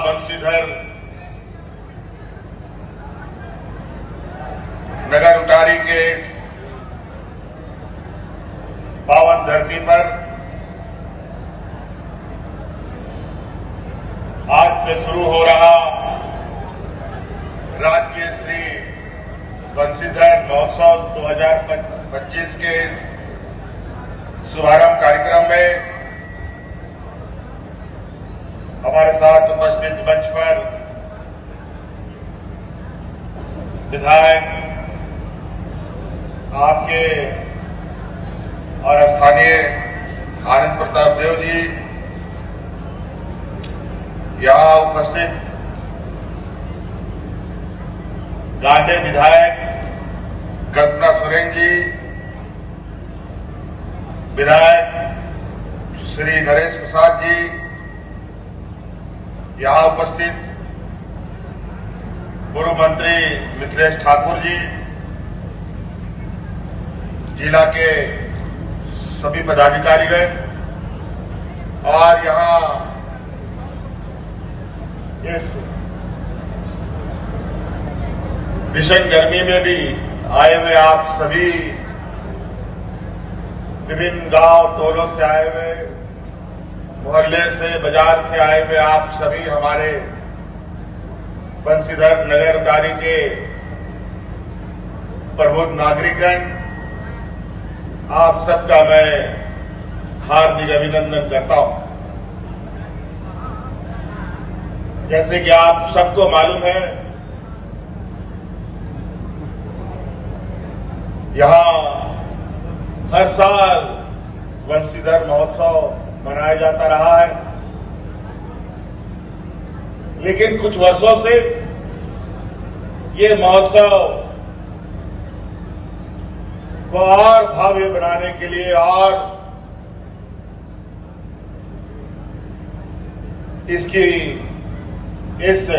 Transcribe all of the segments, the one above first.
बंसीधर नगर उटारी के इस पावन धरती पर आज से शुरू हो रहा राज्य श्री बंसीधर महोत्सव 2025 के इस शुभारंभ कार्यक्रम में हमारे साथ उपस्थित मंच पर विधायक आपके और स्थानीय आनंद प्रताप देव जी, यहां उपस्थित गांधी विधायक कल्पना सोरेन जी, विधायक श्री नरेश प्रसाद जी, यहां उपस्थित पूर्व मंत्री मिथिलेश ठाकुर जी, जिला के सभी पदाधिकारीगण और यहां इस भीषण गर्मी में भी आए हुए आप सभी विभिन्न गांव टोलों से आए हुए, मोहल्ले से, बाजार से आए हुए आप सभी हमारे बंसीधर नगर उटारी के प्रबुद्ध नागरिकगण, आप सबका मैं हार्दिक अभिनंदन करता हूं। जैसे कि आप सबको मालूम है, यहां हर साल बंसीधर महोत्सव मनाया जाता रहा है, लेकिन कुछ वर्षों से ये महोत्सव को और भव्य बनाने के लिए और इसकी इस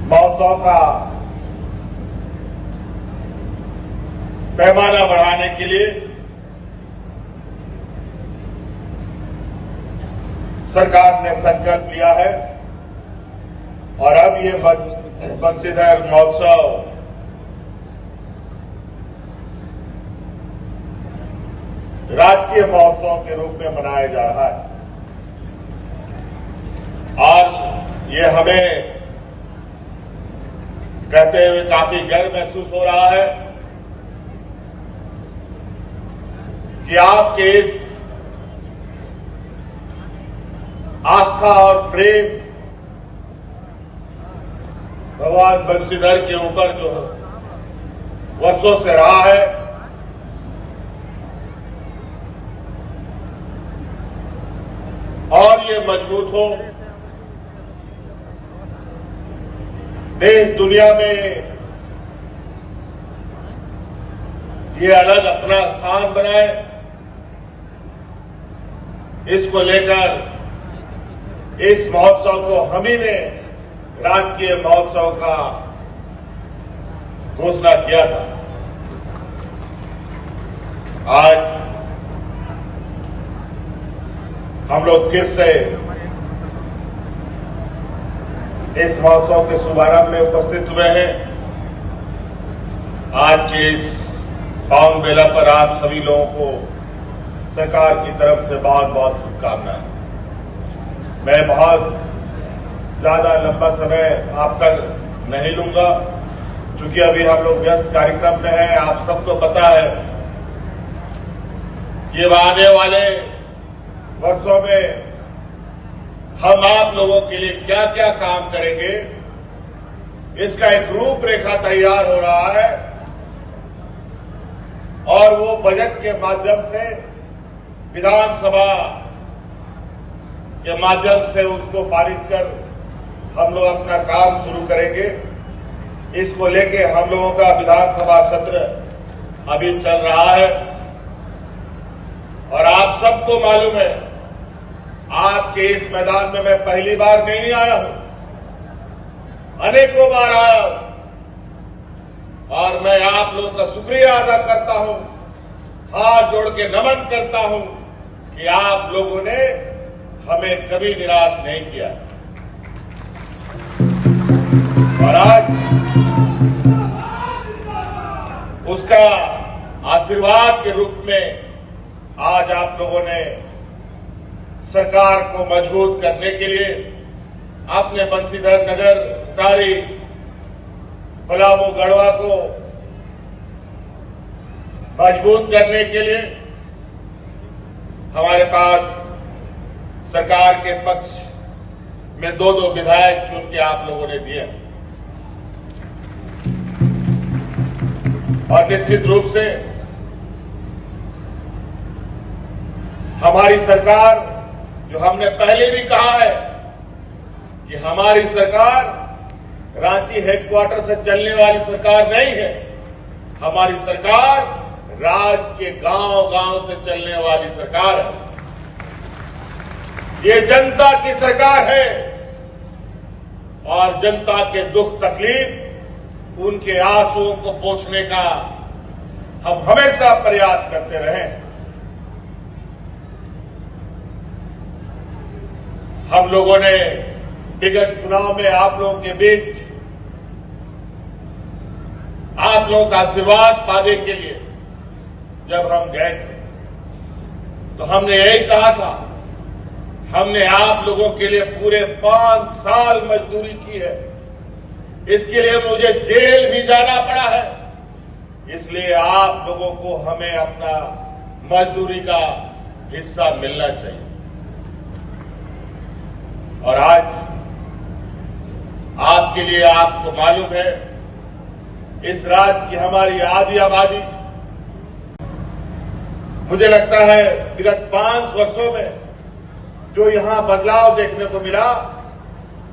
महोत्सव का पैमाना बढ़ाने के लिए सरकार ने संकल्प लिया है और अब ये बंसीधर महोत्सव राजकीय महोत्सव के रूप में मनाया जा रहा है और ये हमें कहते हुए काफी गर्व महसूस हो रहा है कि आपके इस आस्था और प्रेम भगवान बंसीधर के ऊपर जो वर्षों से रहा है, और ये मजबूत हो, देश दुनिया में ये अलग अपना स्थान बनाए, इसको लेकर इस महोत्सव को हम ही ने राजकीय महोत्सव का घोषणा किया था। आज हम लोग फिर से इस महोत्सव के शुभारंभ में उपस्थित हुए हैं। आज के इस पावन बेला पर आप सभी लोगों को सरकार की तरफ से बहुत बहुत शुभकामनाएं। मैं बहुत ज्यादा लंबा समय आपका नहीं लूंगा, क्योंकि अभी हम लोग व्यस्त कार्यक्रम में हैं। आप सबको पता है ये आने वाले वर्षों में हम आप लोगों के लिए क्या क्या काम करेंगे, इसका एक रूपरेखा तैयार हो रहा है और वो बजट के माध्यम से, विधानसभा के माध्यम से उसको पारित कर हम लोग अपना काम शुरू करेंगे। इसको लेके हम लोगों का विधानसभा सत्र अभी चल रहा है और आप सबको मालूम है, आपके इस मैदान में मैं पहली बार नहीं आया हूं, अनेकों बार आया हूं और मैं आप लोगों का शुक्रिया अदा करता हूं, हाथ जोड़ के नमन करता हूं कि आप लोगों ने हमें कभी निराश नहीं किया और आज उसका आशीर्वाद के रूप में आज आप लोगों ने सरकार को मजबूत करने के लिए आपने बंशीधर नगर, टारी, पलामू, गढ़वा को मजबूत करने के लिए हमारे पास सरकार के पक्ष में दो विधायक चुन के आप लोगों ने दिए और निश्चित रूप से हमारी सरकार, जो हमने पहले भी कहा है कि हमारी सरकार रांची हेडक्वार्टर से चलने वाली सरकार नहीं है, हमारी सरकार राज्य के गांव-गांव से चलने वाली सरकार है। ये जनता की सरकार है और जनता के दुख तकलीफ, उनके आंसुओं को पोंछने का हम हमेशा प्रयास करते रहे। हम लोगों ने विगत चुनाव में आप लोगों के बीच आप लोगों का आशीर्वाद पाने के लिए जब हम गए थे तो हमने यही कहा था, हमने आप लोगों के लिए पूरे 5 साल मजदूरी की है। इसके लिए मुझे जेल भी जाना पड़ा है, इसलिए आप लोगों को हमें अपना मजदूरी का हिस्सा मिलना चाहिए। और आज आपके लिए, आपको मालूम है, इस राज्य की हमारी आधी आबादी, मुझे लगता है विगत 5 वर्षों में जो यहां बदलाव देखने को मिला,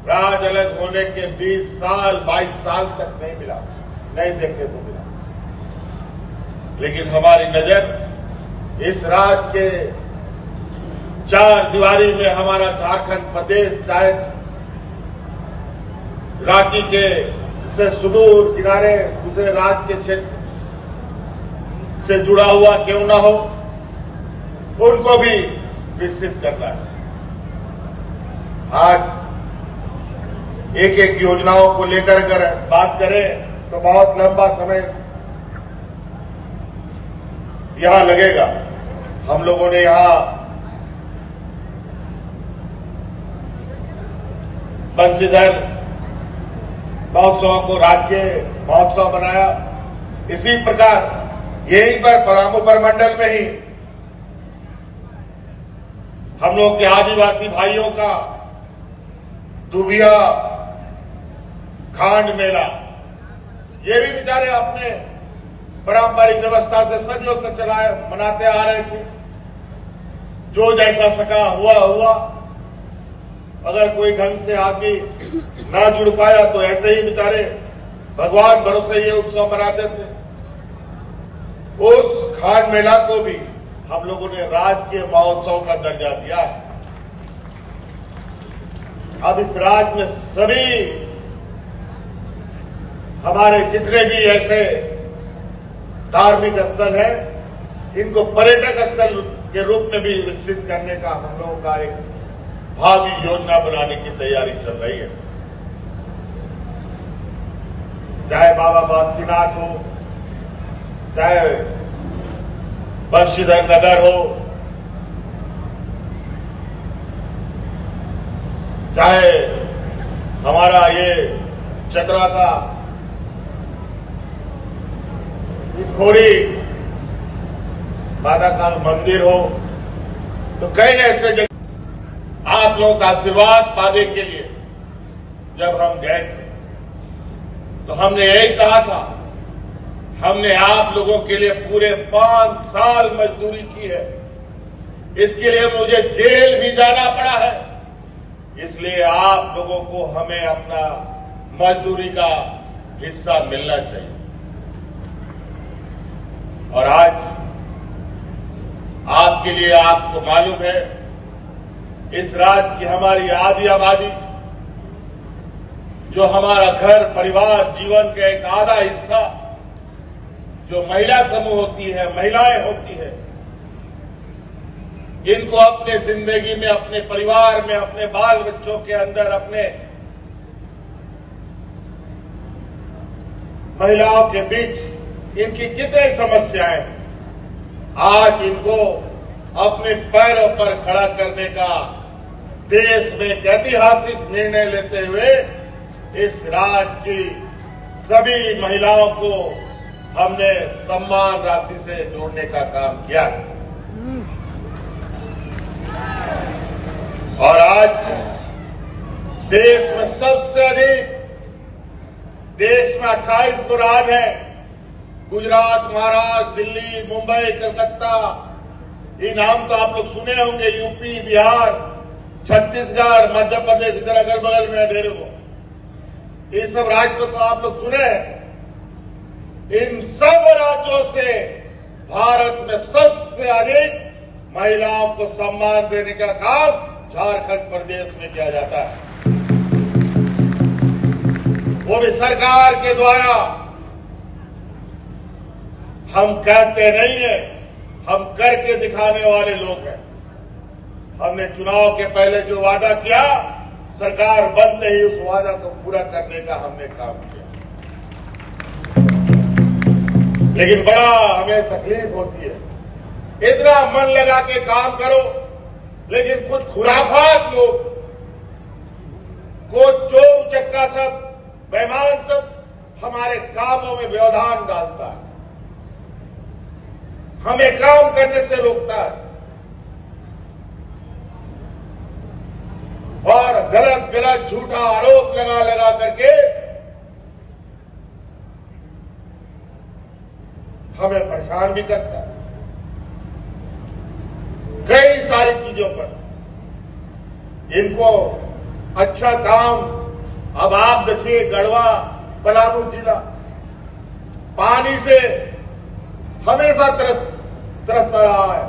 राज्य अलग होने के 20 साल 22 साल तक नहीं देखने को मिला। लेकिन हमारी नजर इस राज्य के 4 दीवारी में हमारा झारखंड प्रदेश, चाहे रांची के से सुदूर किनारे दूसरे राज्य के क्षेत्र से जुड़ा हुआ क्यों ना हो, उनको भी विकसित करना है। आज एक एक योजनाओं को लेकर अगर बात करें तो बहुत लंबा समय यहां लगेगा। हम लोगों ने यहां बंशीधर महोत्सव को राजकीय महोत्सव बनाया। इसी प्रकार यहीं पर पलामू प्रमंडल में ही हम लोग के आदिवासी भाइयों का दुबिया खांड मेला, ये भी बेचारे अपने पारंपरिक व्यवस्था से सदियों से मनाते आ रहे थे। जो जैसा सका हुआ। अगर कोई ढंग से आदमी ना जुड़ पाया तो ऐसे ही बेचारे भगवान भरोसे ये उत्सव मनाते थे। उस खांड मेला को भी हम लोगों ने राजकीय महोत्सव का दर्जा दिया है। अब इस राज्य में सभी हमारे जितने भी ऐसे धार्मिक स्थल हैं, इनको पर्यटक स्थल के रूप में भी विकसित करने का हम लोगों का एक भावी योजना बनाने की तैयारी चल रही है। चाहे बाबा बासुकीनाथ हो, चाहे बंशीधर नगर हो, चाहे हमारा ये चतरा का खोरी माता का मंदिर हो, तो कई ऐसे जगह आप लोगों का आशीर्वाद पाने के लिए जब हम गए थे तो हमने यही कहा था, हमने आप लोगों के लिए पूरे 5 साल मजदूरी की है। इसके लिए मुझे जेल भी जाना पड़ा है, इसलिए आप लोगों को हमें अपना मजदूरी का हिस्सा मिलना चाहिए। और आज आपके लिए, आपको मालूम है, इस राज्य की हमारी आधी आबादी, जो हमारा घर परिवार जीवन का एक आधा हिस्सा, जो महिला समूह होती है, महिलाएं होती है, इनको अपने जिंदगी में, अपने परिवार में, अपने बाल बच्चों के अंदर, अपने महिलाओं के बीच इनकी कितनी समस्याएं हैं। आज इनको अपने पैरों पर खड़ा करने का देश में एक ऐतिहासिक निर्णय लेते हुए इस राज्य की सभी महिलाओं को हमने सम्मान राशि से जोड़ने का काम किया है। और आज देश में सबसे अधिक, देश में 28 गो राज्य हैं, गुजरात, महाराष्ट्र, दिल्ली, मुंबई, कलकत्ता, ये नाम तो आप लोग सुने होंगे, यूपी, बिहार, छत्तीसगढ़, मध्य प्रदेश, इधर अगल बगल में ढेरों को, ये सब राज्य को तो आप लोग सुने हैं। इन सब राज्यों से भारत में सबसे अधिक महिलाओं को सम्मान देने का काम झारखंड प्रदेश में किया जाता है, वो भी सरकार के द्वारा। हम कहते नहीं है, हम करके दिखाने वाले लोग हैं। हमने चुनाव के पहले जो वादा किया, सरकार बनते ही उस वादा को पूरा करने का हमने काम किया। लेकिन बड़ा हमें तकलीफ होती है, इतना मन लगा के काम करो, लेकिन कुछ खुराफात लोग, कुछ चोर उचक्का सब, बेईमान सब हमारे कामों में व्यवधान डालता है, हमें काम करने से रोकता है और गलत गलत झूठा आरोप लगा लगा करके हमें परेशान भी करता है कई सारी चीजों पर। इनको अच्छा काम, अब आप देखिए गढ़वा, पलामू जिला पानी से हमेशा तरसता रहा है।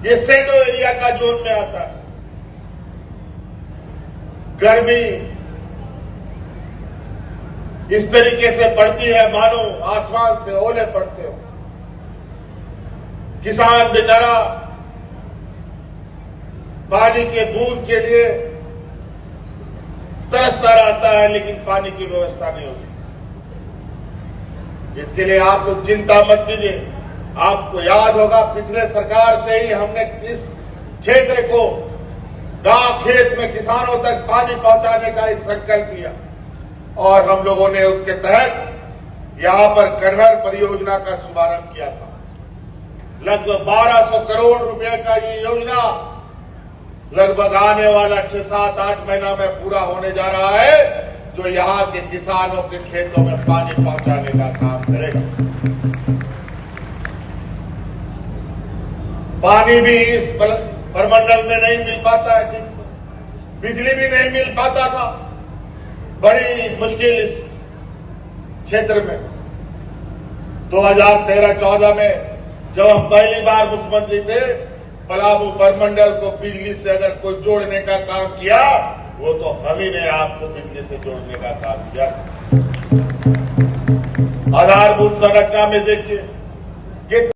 ये सेडो एरिया का जोन में आता है। गर्मी इस तरीके से पड़ती है मानो आसमान से ओले पड़ते हो। किसान बेचारा पानी के बूंद के लिए तरसता रहता है, लेकिन पानी की व्यवस्था नहीं होती। इसके लिए आप लोग चिंता मत कीजिए। आपको याद होगा पिछले सरकार से ही हमने इस क्षेत्र को, गांव खेत में किसानों तक पानी पहुंचाने का एक संकल्प लिया और हम लोगों ने उसके तहत यहां पर कन्हर परियोजना का शुभारंभ किया था। लगभग 1200 करोड़ रुपए का ये योजना लगभग आने वाला 6, 7, 8 महीना में पूरा होने जा रहा है, जो यहां के किसानों के खेतों में पानी पहुंचाने का काम करेगा। पानी भी इस परमंडल में नहीं मिल पाता है ठीक से, बिजली भी नहीं मिल पाता था, बड़ी मुश्किल इस क्षेत्र में। 2013-14 में जब हम पहली बार मुख्यमंत्री थे, पलामू परमंडल को बिजली से अगर कोई जोड़ने का काम किया, वो तो हम ही ने आपको बिजली से जोड़ने का काम किया। आधारभूत संरचना में देखिए